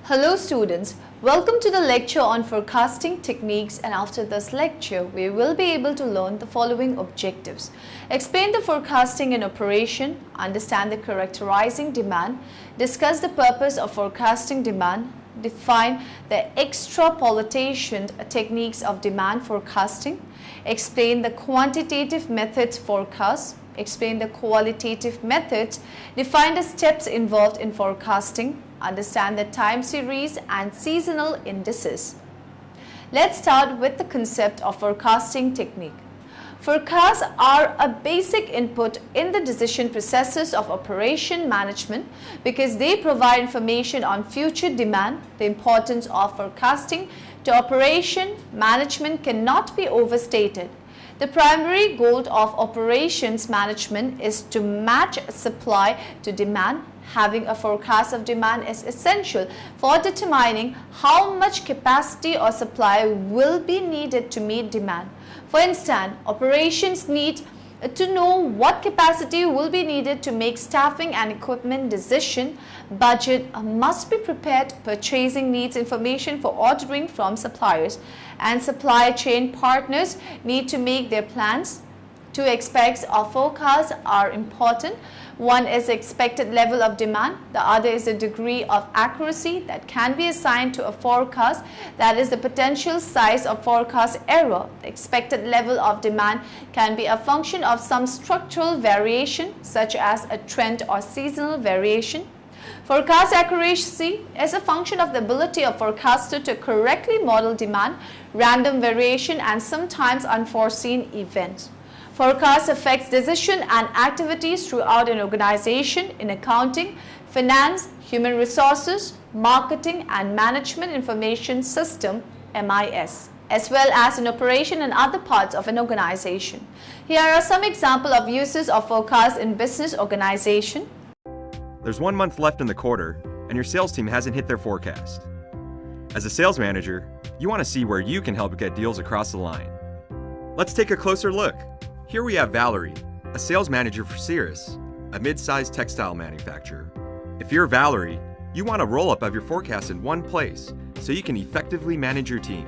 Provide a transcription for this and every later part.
Hello students, welcome to the lecture on forecasting techniques, and after this lecture we will be able to learn the following objectives. Explain the forecasting in operation, understand the characterizing demand, discuss the purpose of forecasting demand, define the extrapolation techniques of demand forecasting, explain the quantitative methods forecast, explain the qualitative methods, define the steps involved in forecasting, understand the time series and seasonal indices. Let's start with the concept of forecasting technique. Forecasts are a basic input in the decision processes of operation management because they provide information on future demand. The importance of forecasting to operation management cannot be overstated. The primary goal of operations management is to match supply to demand. Having a forecast of demand is essential for determining how much capacity or supply will be needed to meet demand. For instance, operations need to know what capacity will be needed to make staffing and equipment decision. Budget must be prepared. Purchasing needs information for ordering from suppliers, and supply chain partners need to make their plans. Two aspects of forecast are important. One is the expected level of demand. The other is the degree of accuracy that can be assigned to a forecast, that is the potential size of forecast error. The expected level of demand can be a function of some structural variation such as a trend or seasonal variation. Forecast accuracy is a function of the ability of forecaster to correctly model demand, random variation and sometimes unforeseen events. Forecast affects decision and activities throughout an organization in accounting, finance, human resources, marketing and management information system (MIS), as well as in operation and other parts of an organization. Here are some examples of uses of forecast in business organization. There's 1 month left in the quarter and your sales team hasn't hit their forecast. As a sales manager, you want to see where you can help get deals across the line. Let's take a closer look. Here we have Valerie, a sales manager for Cirrus, a mid-sized textile manufacturer. If you're Valerie, you want a roll-up of your forecast in one place so you can effectively manage your team.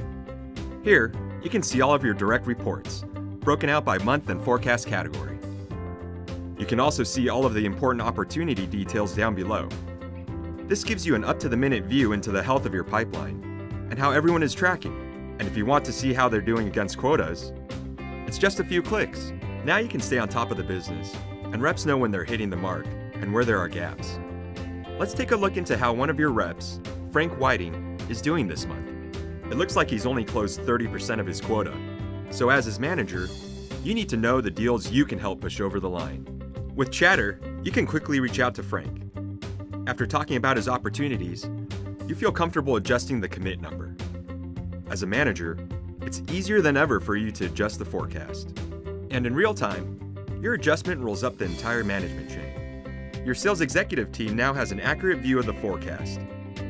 Here, you can see all of your direct reports, broken out by month and forecast category. You can also see all of the important opportunity details down below. This gives you an up-to-the-minute view into the health of your pipeline and how everyone is tracking. And if you want to see how they're doing against quotas, it's just a few clicks. Now you can stay on top of the business, and reps know when they're hitting the mark and where there are gaps. Let's take a look into how one of your reps, Frank Whiting, is doing this month. It looks like he's only closed 30% of his quota. So as his manager, you need to know the deals you can help push over the line. With Chatter, you can quickly reach out to Frank. After talking about his opportunities, you feel comfortable adjusting the commit number. As a manager, it's easier than ever for you to adjust the forecast. And in real time, your adjustment rolls up the entire management chain. Your sales executive team now has an accurate view of the forecast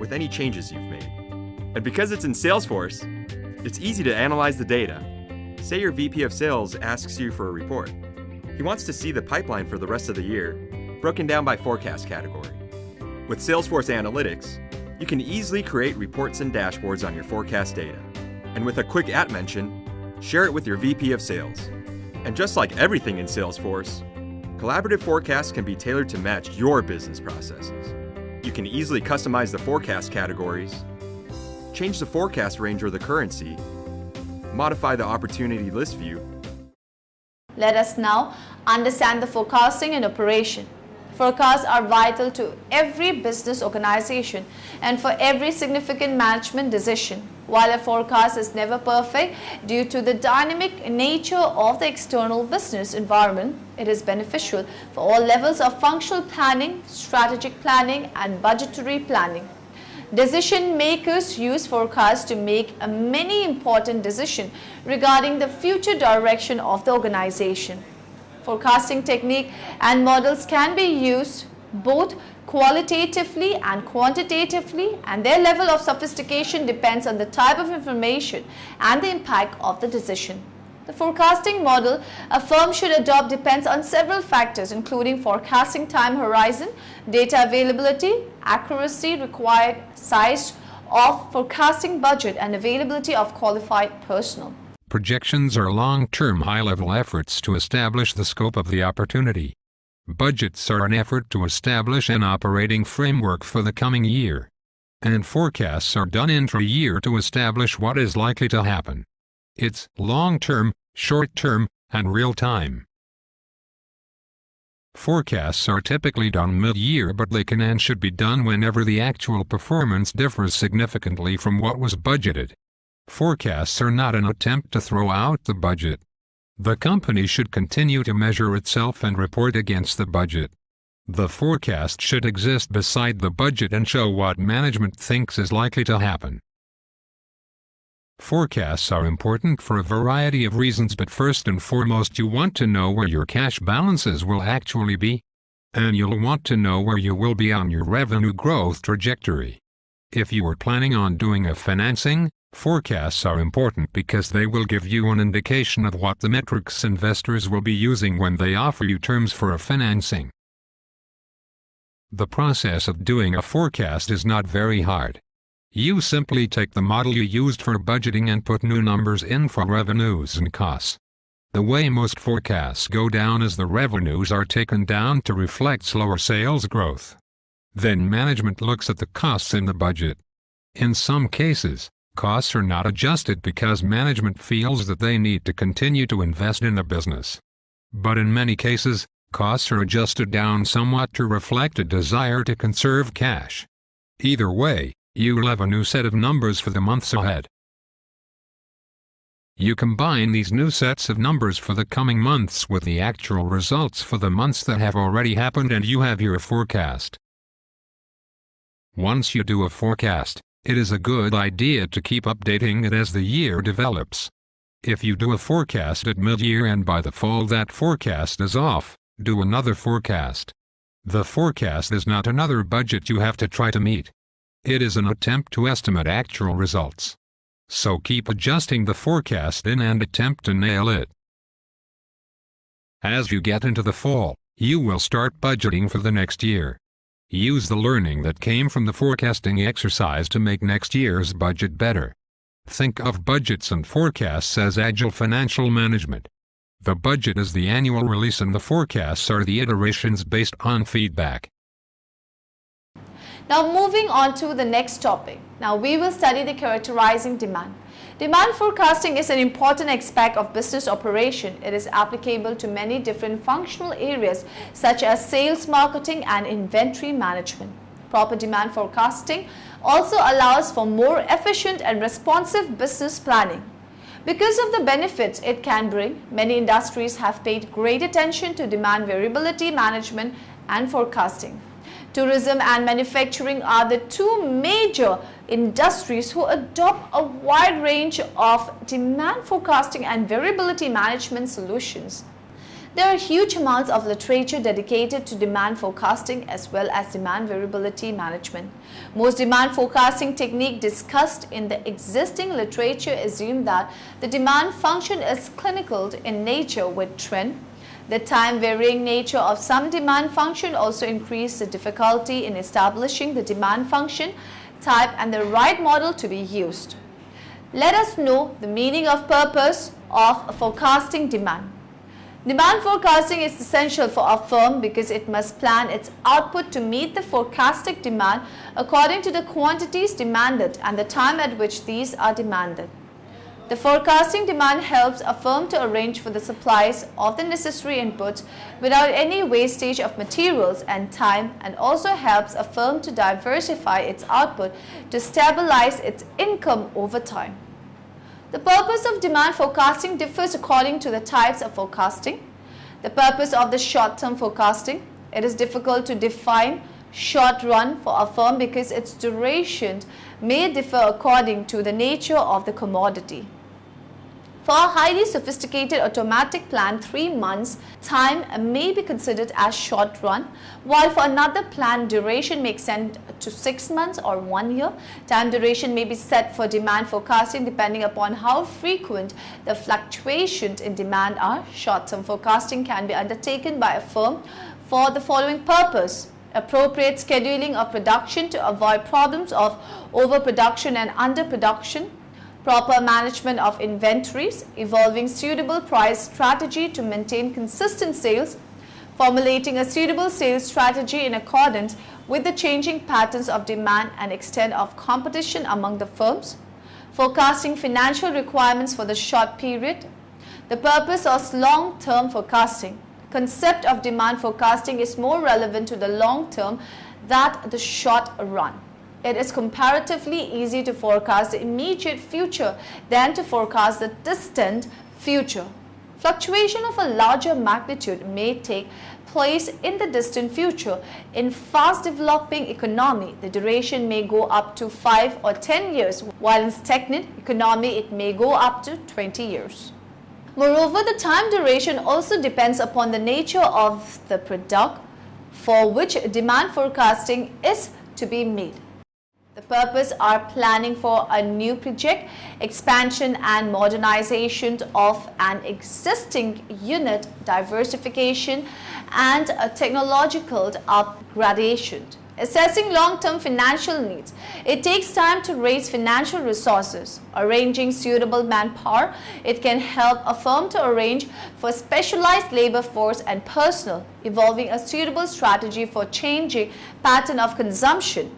with any changes you've made. And because it's in Salesforce, it's easy to analyze the data. Say your VP of Sales asks you for a report. He wants to see the pipeline for the rest of the year, broken down by forecast category. With Salesforce Analytics, you can easily create reports and dashboards on your forecast data. And with a quick @mention, share it with your VP of Sales. And just like everything in Salesforce, collaborative forecasts can be tailored to match your business processes. You can easily customize the forecast categories, change the forecast range or the currency, modify the opportunity list view. Let us now understand the forecasting in operation. Forecasts are vital to every business organization and for every significant management decision. While a forecast is never perfect due to the dynamic nature of the external business environment, it is beneficial for all levels of functional planning, strategic planning, and budgetary planning. Decision makers use forecasts to make many important decisions regarding the future direction of the organization. Forecasting technique and models can be used both qualitatively and quantitatively, and their level of sophistication depends on the type of information and the impact of the decision. The forecasting model a firm should adopt depends on several factors, including forecasting time horizon, data availability, accuracy required, size of forecasting budget, and availability of qualified personnel. Projections are long-term high-level efforts to establish the scope of the opportunity. Budgets are an effort to establish an operating framework for the coming year. And forecasts are done intra-year to establish what is likely to happen. It's long-term, short-term, and real-time. Forecasts are typically done mid-year, but they can and should be done whenever the actual performance differs significantly from what was budgeted. Forecasts are not an attempt to throw out the budget. The company should continue to measure itself and report against the budget. The forecast should exist beside the budget and show what management thinks is likely to happen. Forecasts are important for a variety of reasons, but first and foremost you want to know where your cash balances will actually be. And you'll want to know where you will be on your revenue growth trajectory. If you are planning on doing a financing, forecasts are important because they will give you an indication of what the metrics investors will be using when they offer you terms for a financing. The process of doing a forecast is not very hard. You simply take the model you used for budgeting and put new numbers in for revenues and costs. The way most forecasts go down is the revenues are taken down to reflect slower sales growth. Then management looks at the costs in the budget. In some cases, costs are not adjusted because management feels that they need to continue to invest in the business. But in many cases, costs are adjusted down somewhat to reflect a desire to conserve cash. Either way, you'll have a new set of numbers for the months ahead. You combine these new sets of numbers for the coming months with the actual results for the months that have already happened and you have your forecast. Once you do a forecast, it is a good idea to keep updating it as the year develops. If you do a forecast at mid-year and by the fall that forecast is off, do another forecast. The forecast is not another budget you have to try to meet. It is an attempt to estimate actual results. So keep adjusting the forecast in and attempt to nail it. As you get into the fall, you will start budgeting for the next year. Use the learning that came from the forecasting exercise to make next year's budget better. Think of budgets and forecasts as agile financial management. The budget is the annual release and the forecasts are the iterations based on feedback. Now moving on to the next topic. Now we will study the characterizing demand. Demand forecasting is an important aspect of business operation. It is applicable to many different functional areas such as sales, marketing, and inventory management. Proper demand forecasting also allows for more efficient and responsive business planning. Because of the benefits it can bring, many industries have paid great attention to demand variability management and forecasting. Tourism and manufacturing are the two major industries who adopt a wide range of demand forecasting and variability management solutions. There are huge amounts of literature dedicated to demand forecasting as well as demand variability management. Most demand forecasting techniques discussed in the existing literature assume that the demand function is clinical in nature with trend. The time-varying nature of some demand function also increases the difficulty in establishing the demand function type and the right model to be used. Let us know the meaning of purpose of forecasting demand. Demand forecasting is essential for a firm because it must plan its output to meet the forecasted demand according to the quantities demanded and the time at which these are demanded. The forecasting demand helps a firm to arrange for the supplies of the necessary inputs without any wastage of materials and time, and also helps a firm to diversify its output to stabilize its income over time. The purpose of demand forecasting differs according to the types of forecasting. The purpose of the short-term forecasting, it is difficult to define short run for a firm because its duration may differ according to the nature of the commodity. For a highly sophisticated automatic plan, 3 months time may be considered as short run, while for another plan duration may extend to 6 months or 1 year. Time duration may be set for demand forecasting depending upon how frequent the fluctuations in demand are. Short-term forecasting can be undertaken by a firm for the following purpose. appropriate scheduling of production to avoid problems of overproduction and underproduction, proper management of inventories, evolving suitable price strategy to maintain consistent sales, formulating a suitable sales strategy in accordance with the changing patterns of demand and extent of competition among the firms, forecasting financial requirements for the short period. The purpose of long-term forecasting. Concept of demand forecasting is more relevant to the long term than the short run. It is comparatively easy to forecast the immediate future than to forecast the distant future. Fluctuation of a larger magnitude may take place in the distant future. In fast developing economy, the duration may go up to 5 or 10 years, while in stagnant economy it may go up to 20 years. Moreover, the time duration also depends upon the nature of the product for which demand forecasting is to be made. The purpose are planning for a new project, expansion and modernization of an existing unit, diversification and a technological upgradation. Assessing long-term financial needs. It takes time to raise financial resources. Arranging suitable manpower. It can help a firm to arrange for specialized labor force and personnel, evolving a suitable strategy for changing pattern of consumption.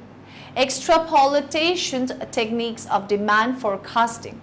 Extrapolation techniques of demand forecasting.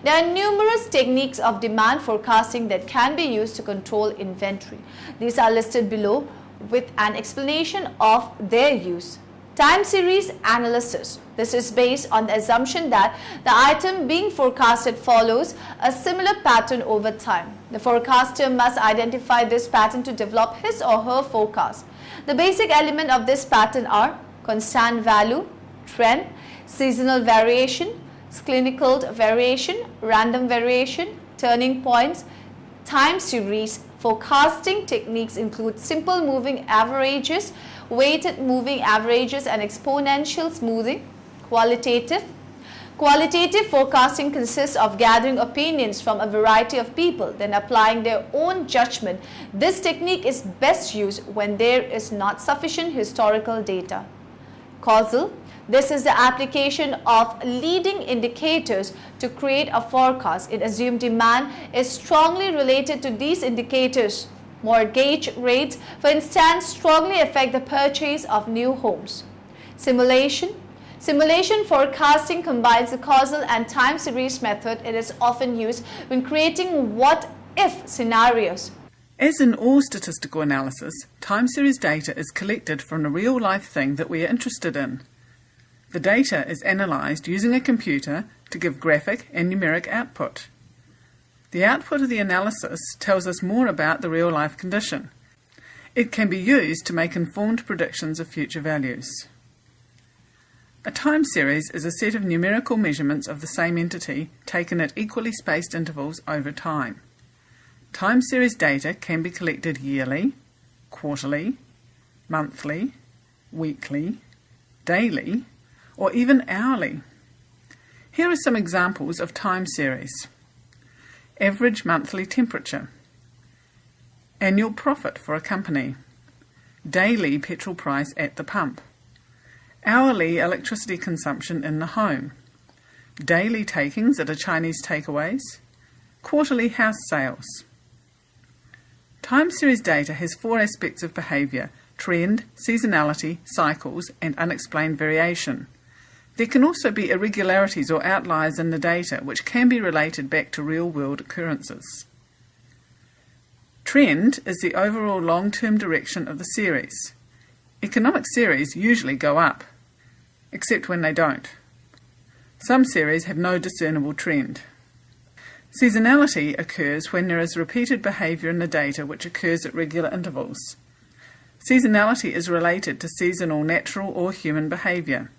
There are numerous techniques of demand forecasting that can be used to control inventory. These are listed below with an explanation of their use. Time series analysis. This is based on the assumption that the item being forecasted follows a similar pattern over time. The forecaster must identify this pattern to develop his or her forecast. The basic element of this pattern are constant value, trend, seasonal variation, clinical variation, random variation, turning points. Time series forecasting techniques include simple moving averages, weighted moving averages and exponential smoothing. Qualitative. Qualitative forecasting consists of gathering opinions from a variety of people, then applying their own judgment. This technique is best used when there is not sufficient historical data. Causal. This is the application of leading indicators to create a forecast. It assumes demand is strongly related to these indicators. Mortgage rates, for instance, strongly affect the purchase of new homes. Simulation. Simulation forecasting combines the causal and time series method. It is often used when creating what-if scenarios. As in all statistical analysis, time series data is collected from a real-life thing that we are interested in. The data is analysed using a computer to give graphic and numeric output. The output of the analysis tells us more about the real-life condition. It can be used to make informed predictions of future values. A time series is a set of numerical measurements of the same entity taken at equally spaced intervals over time. Time series data can be collected yearly, quarterly, monthly, weekly, daily, or even hourly. Here are some examples of time series. Average monthly temperature, annual profit for a company, daily petrol price at the pump, hourly electricity consumption in the home, daily takings at a Chinese takeaways, quarterly house sales. Time series data has 4 aspects of behaviour: trend, seasonality, cycles, and unexplained variation. There can also be irregularities or outliers in the data which can be related back to real-world occurrences. Trend is the overall long-term direction of the series. Economic series usually go up, except when they don't. Some series have no discernible trend. Seasonality occurs when there is repeated behaviour in the data which occurs at regular intervals. Seasonality is related to seasonal natural or human behaviour.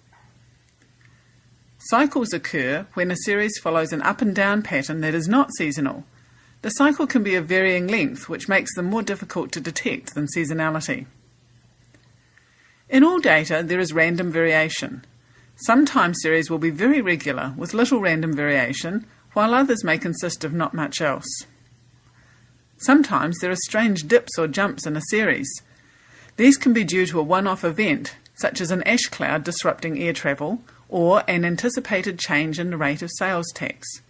Cycles occur when a series follows an up and down pattern that is not seasonal. The cycle can be of varying length, which makes them more difficult to detect than seasonality. In all data, there is random variation. Some time series will be very regular, with little random variation, while others may consist of not much else. Sometimes there are strange dips or jumps in a series. These can be due to a one-off event, such as an ash cloud disrupting air travel, or an anticipated change in the rate of sales tax.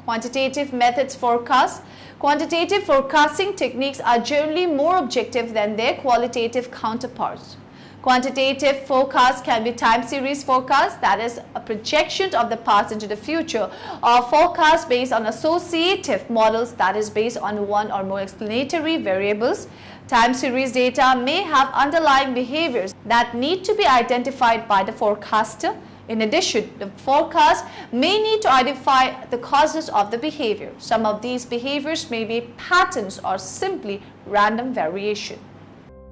Quantitative methods forecast. Quantitative forecasting techniques are generally more objective than their qualitative counterparts. Quantitative forecast can be time series forecast, that is a projection of the past into the future, or forecast based on associative models, that is based on one or more explanatory variables. Time series data may have underlying behaviors that need to be identified by the forecaster. In addition, the forecast may need to identify the causes of the behavior. Some of these behaviors may be patterns or simply random variation.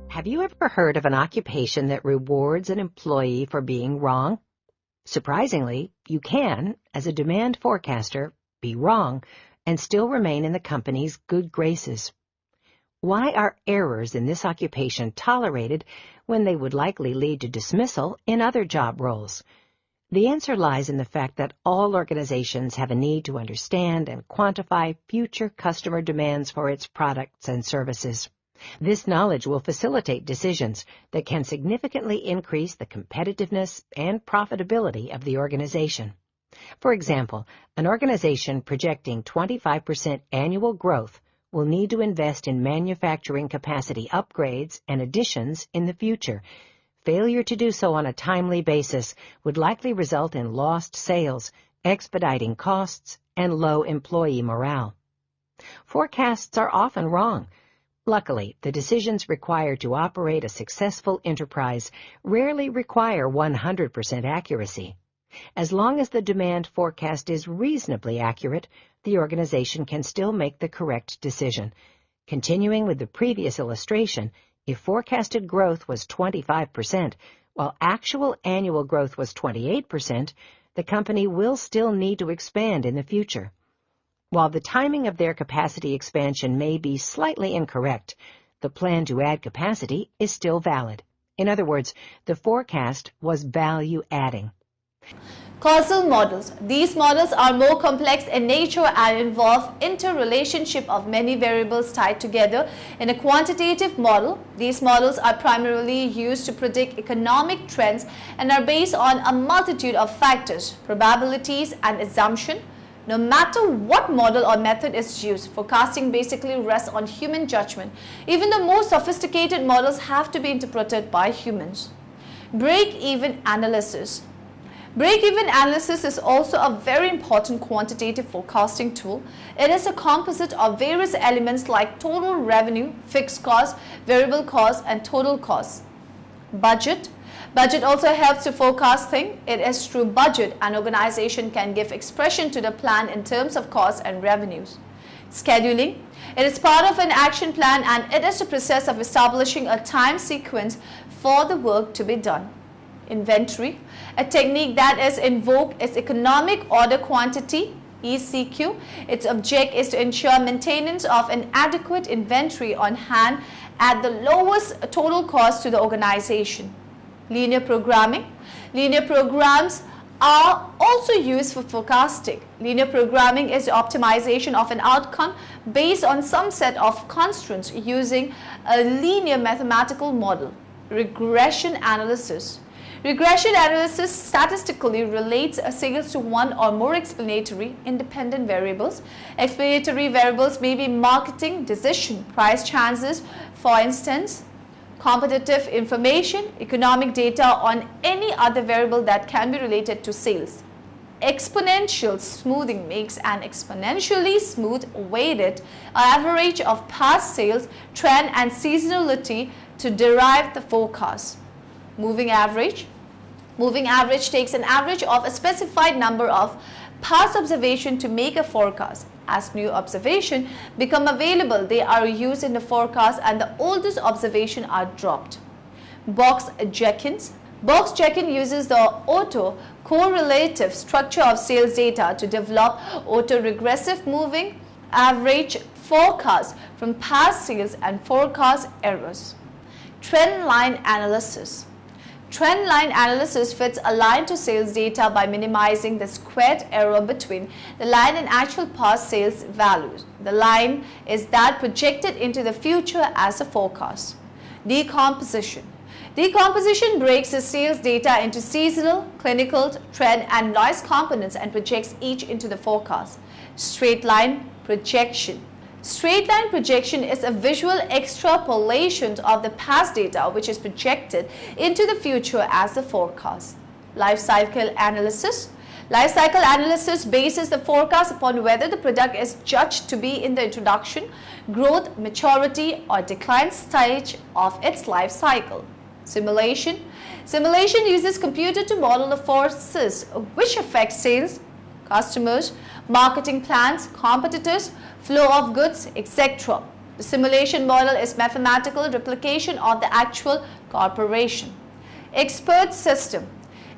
Have you ever heard of an occupation that rewards an employee for being wrong? Surprisingly, you can, as a demand forecaster, be wrong and still remain in the company's good graces. Why are errors in this occupation tolerated when they would likely lead to dismissal in other job roles? The answer lies in the fact that all organizations have a need to understand and quantify future customer demands for its products and services. This knowledge will facilitate decisions that can significantly increase the competitiveness and profitability of the organization. For example, an organization projecting 25% annual growth will need to invest in manufacturing capacity upgrades and additions in the future. Failure to do so on a timely basis would likely result in lost sales, expediting costs, and low employee morale. Forecasts are often wrong. Luckily, the decisions required to operate a successful enterprise rarely require 100% accuracy. As long as the demand forecast is reasonably accurate, the organization can still make the correct decision. Continuing with the previous illustration, if forecasted growth was 25%, while actual annual growth was 28%, the company will still need to expand in the future. While the timing of their capacity expansion may be slightly incorrect, the plan to add capacity is still valid. In other words, the forecast was value-adding. Causal models. These models are more complex in nature and involve interrelationship of many variables tied together. In a quantitative model, these models are primarily used to predict economic trends and are based on a multitude of factors, probabilities, and assumptions. No matter what model or method is used, forecasting basically rests on human judgment. Even the most sophisticated models have to be interpreted by humans. Break-even analysis. Break-even analysis is also a very important quantitative forecasting tool. It is a composite of various elements like total revenue, fixed costs, variable costs, and total costs. Budget. Budget also helps to forecast things. It is through budget an organization can give expression to the plan in terms of costs and revenues. Scheduling. It is part of an action plan and it is the process of establishing a time sequence for the work to be done. Inventory. A technique that is in vogue is economic order quantity, ECQ. Its object is to ensure maintenance of an adequate inventory on hand at the lowest total cost to the organization. Linear programming. Linear programs are also used for forecasting. Linear programming is the optimization of an outcome based on some set of constraints using a linear mathematical model. Regression analysis. Regression analysis statistically relates sales to one or more explanatory independent variables. Explanatory variables may be marketing, decision, price chances, for instance, competitive information, economic data on any other variable that can be related to sales. Exponential smoothing makes an exponentially smooth weighted average of past sales, trend, and seasonality to derive the forecast. Moving average. Moving average takes an average of a specified number of past observations to make a forecast. As new observations become available, they are used in the forecast and the oldest observations are dropped. Box check-ins. Box check-in uses the auto-correlative structure of sales data to develop autoregressive moving average forecasts from past sales and forecast errors. Trend line analysis. Trend line analysis fits a line to sales data by minimizing the squared error between the line and actual past sales values. The line is that projected into the future as a forecast. Decomposition. Decomposition breaks the sales data into seasonal, clinical, trend, and noise components and projects each into the forecast. Straight line projection. Straight line projection is a visual extrapolation of the past data which is projected into the future as the forecast. Life cycle analysis. Life cycle analysis bases the forecast upon whether the product is judged to be in the introduction, growth, maturity, or decline stage of its life cycle. Simulation. Simulation uses computer to model the forces which affect sales, customers, marketing plans, competitors, flow of goods, etc. The simulation model is mathematical replication of the actual corporation. Expert system.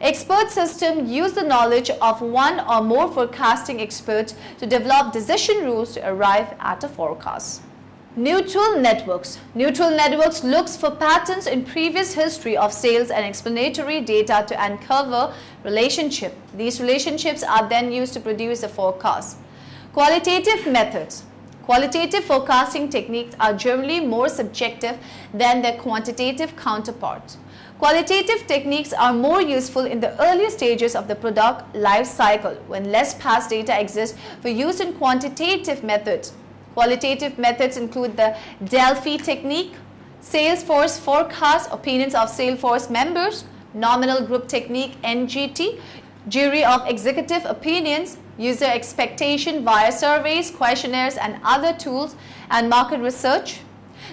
Expert system use the knowledge of one or more forecasting experts to develop decision rules to arrive at a forecast. Neutral networks. Neutral networks looks for patterns in previous history of sales and explanatory data to uncover relationship. These relationships are then used to produce a forecast. Qualitative methods. Qualitative forecasting techniques are generally more subjective than their quantitative counterparts. Qualitative techniques are more useful in the earlier stages of the product life cycle when less past data exists for use in quantitative methods. Qualitative methods include the Delphi technique, Salesforce forecast, opinions of Salesforce members, nominal group technique NGT, jury of executive opinions, user expectation via surveys, questionnaires and other tools, and market research.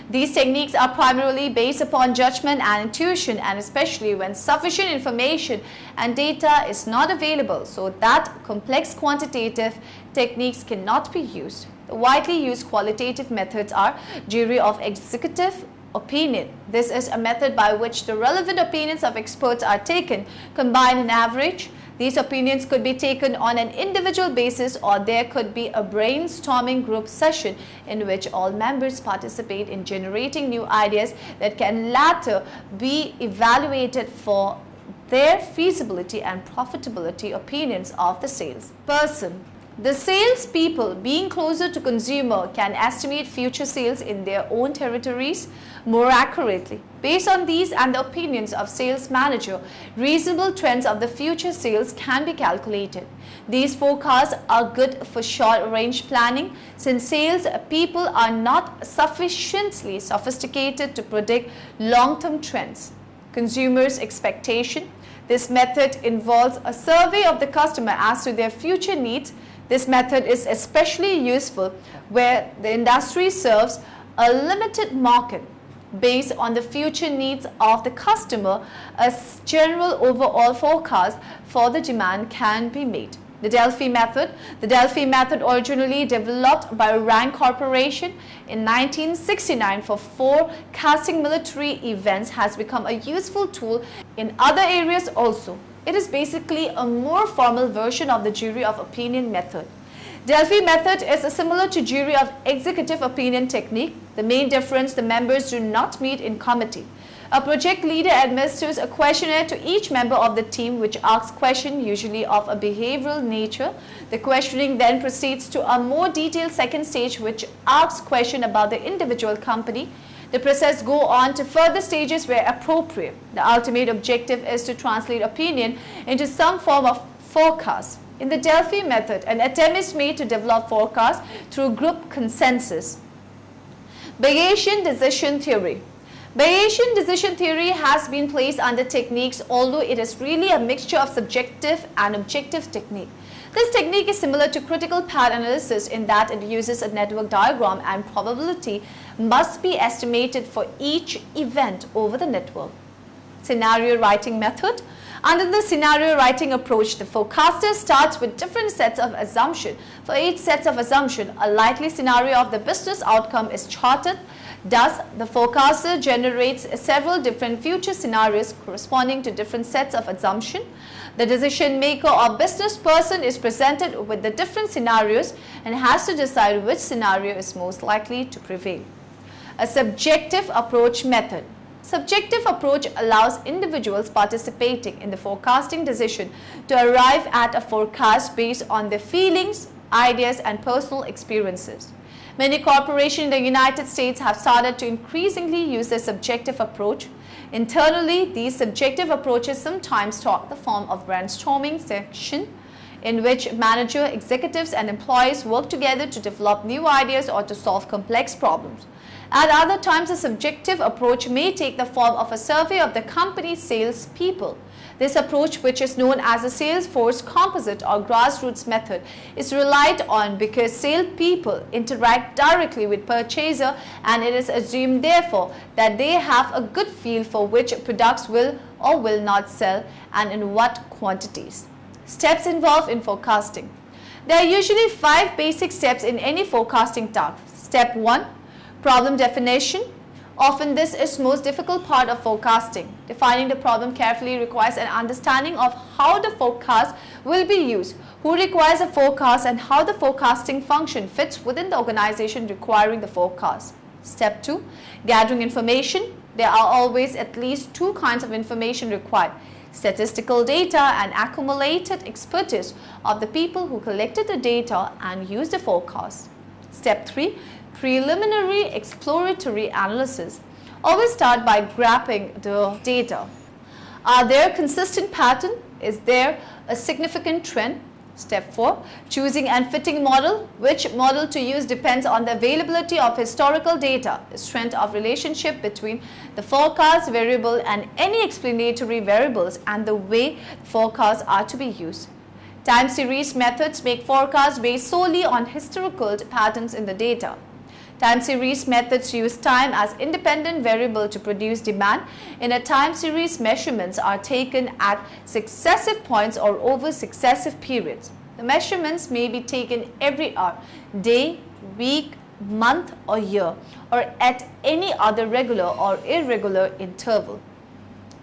These techniques are primarily based upon judgment and intuition, and especially when sufficient information and data is not available so that complex quantitative techniques cannot be used. The widely used qualitative methods are jury of executive opinion. This is a method by which the relevant opinions of experts are taken, combined and averaged. These opinions could be taken on an individual basis, or there could be a brainstorming group session in which all members participate in generating new ideas that can later be evaluated for their feasibility and profitability opinions of the salesperson. The salespeople, being closer to consumer, can estimate future sales in their own territories more accurately. Based on these and the opinions of sales manager, reasonable trends of the future sales can be calculated. These forecasts are good for short-range planning since sales people are not sufficiently sophisticated to predict long-term trends. Consumers' expectation. This method involves a survey of the customer as to their future needs. This method is especially useful where the industry serves a limited market. Based on the future needs of the customer, a general overall forecast for the demand can be made. The Delphi method. The Delphi method, originally developed by Rand Corporation in 1969 for forecasting military events, has become a useful tool in other areas also. It is basically a more formal version of the jury of opinion method. Delphi method is similar to jury of executive opinion technique. The main difference: the members do not meet in committee. A project leader administers a questionnaire to each member of the team which asks questions usually of a behavioral nature. The questioning then proceeds to a more detailed second stage which asks questions about the individual company. The process goes on to further stages where appropriate. The ultimate objective is to translate opinion into some form of forecast. In the Delphi method, an attempt is made to develop forecasts through group consensus. Bayesian decision theory. Bayesian decision theory has been placed under techniques, although it is really a mixture of subjective and objective technique. This technique is similar to critical path analysis in that it uses a network diagram and probability must be estimated for each event over the network. Scenario writing method. Under the scenario writing approach, the forecaster starts with different sets of assumptions. For each set of assumptions, a likely scenario of the business outcome is charted. Thus, the forecaster generates several different future scenarios corresponding to different sets of assumptions. The decision maker or business person is presented with the different scenarios and has to decide which scenario is most likely to prevail. A subjective approach method. Subjective approach allows individuals participating in the forecasting decision to arrive at a forecast based on their feelings, ideas, and personal experiences. Many corporations in the United States have started to increasingly use this subjective approach. Internally, these subjective approaches sometimes take the form of brainstorming session in which manager, executives and employees work together to develop new ideas or to solve complex problems. At other times, a subjective approach may take the form of a survey of the company's salespeople. This approach, which is known as the Salesforce composite or grassroots method, is relied on because salespeople interact directly with purchaser, and it is assumed therefore that they have a good feel for which products will or will not sell and in what quantities. Steps involved in forecasting. There are usually 5 basic steps in any forecasting task. Step 1. Problem definition. Often this is the most difficult part of forecasting. Defining the problem carefully requires an understanding of how the forecast will be used, who requires a forecast, and how the forecasting function fits within the organization requiring the forecast. Step 2. Gathering information. There are always at least 2 kinds of information required: statistical data and accumulated expertise of the people who collected the data and used the forecast. Step 3. Preliminary exploratory analysis. Always start by grasping the data. Are there consistent patterns? Is there a significant trend? Step 4. Choosing and fitting model. Which model to use depends on the availability of historical data, the strength of relationship between the forecast variable and any explanatory variables, and the way forecasts are to be used. Time series methods make forecasts based solely on historical patterns in the data. Time series methods use time as independent variable to produce demand. In a time series, measurements are taken at successive points or over successive periods. The measurements may be taken every hour, day, week, month or year, or at any other regular or irregular interval.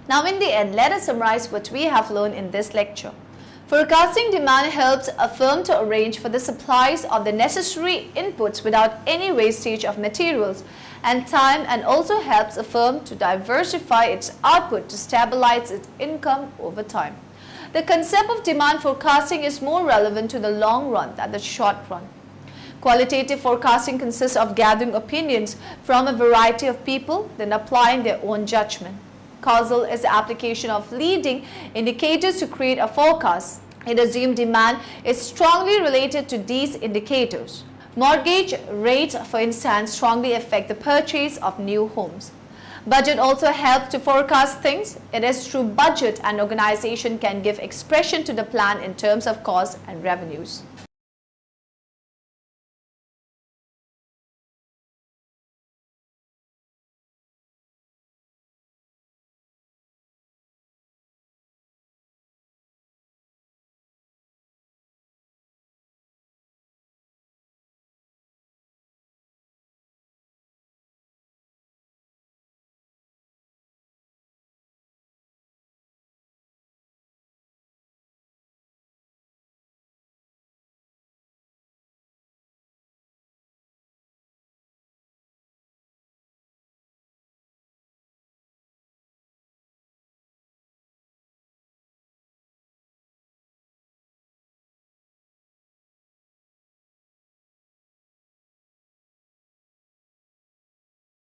Now in the end, let us summarize what we have learned in this lecture. Forecasting demand helps a firm to arrange for the supplies of the necessary inputs without any wastage of materials and time, and also helps a firm to diversify its output to stabilize its income over time. The concept of demand forecasting is more relevant to the long run than the short run. Qualitative forecasting consists of gathering opinions from a variety of people, then applying their own judgment. Causal is the application of leading indicators to create a forecast. It assumes demand is strongly related to these indicators. Mortgage rates, for instance, strongly affect the purchase of new homes. Budget also helps to forecast things. It is through budget an organization can give expression to the plan in terms of costs and revenues.